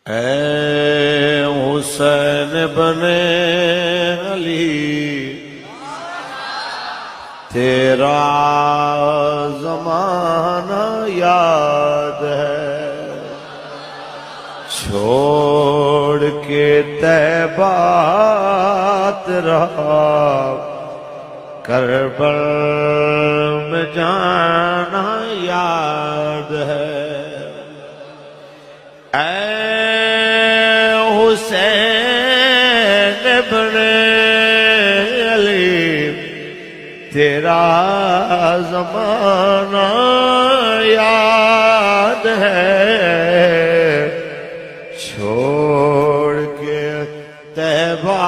اے حسین ابن علی تیرا زمانہ یاد ہے، چھوڑ کے طیبہ تیرا کربل میں جانا یاد ہے۔ اے حسین ابن علی تیرا زمانہ یاد ہے، چھوڑ کے طیبہ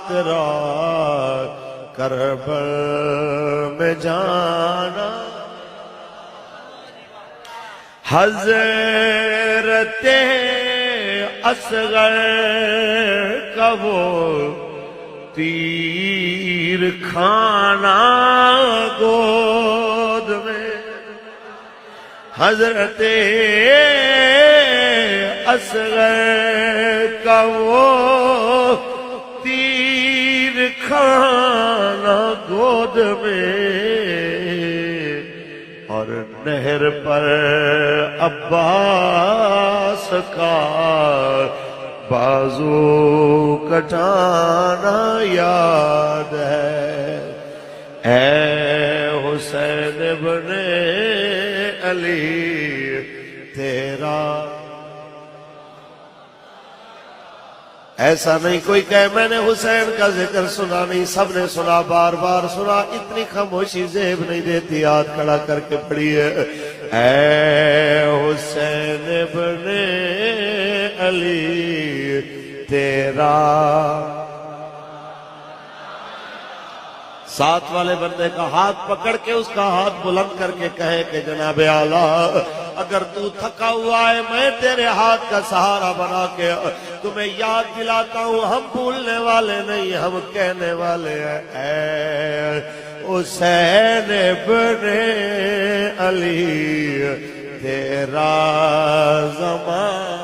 تیرا کربل میں جانا۔ حضرت اصغر کا وہ تیر کھانا گود میں، حضرت اصغر کا وہ تیر کھانا گود میں، اور نہر پر عباس کا بازو کٹانا یاد ہے۔ اے حسین ابن علی تیرا، ایسا نہیں کوئی کہے میں نے حسین کا ذکر سنا نہیں، سب نے سنا، بار بار سنا، اتنی خاموشی زیب نہیں دیتی، ہاتھ کھڑا کر کے پڑھیے۔ اے حسین ابن علی تیرا، ساتھ والے بندے کا ہاتھ پکڑ کے اس کا ہاتھ بلند کر کے کہے کہ جناب اعلیٰ اگر تو تھکا ہوا ہے میں تیرے ہاتھ کا سہارا بنا کے تمہیں یاد دلاتا ہوں، ہم بھولنے والے نہیں، ہم کہنے والے ہیں۔ اے حسین ابن علی تیرا زمان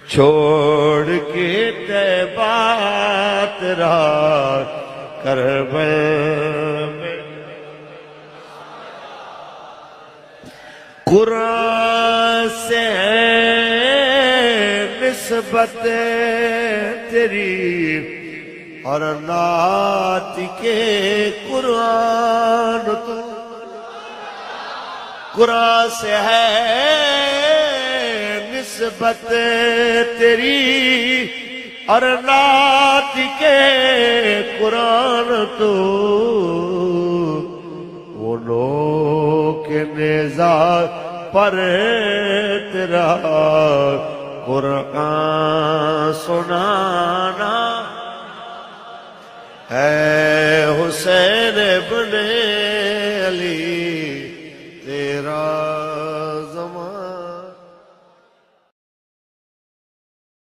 چھوڑ کے طیبہ تیرا کربل میں، قرآن سے ہے نسبت تیری اور نعت کے قرآن تو، قرآن سے ہے نسبت تیری اور نعت کے قرآن تو، وہ لوگ کے نیزہ پر تیرا قرآن سنانا۔ اے حسین ابن علی تیرا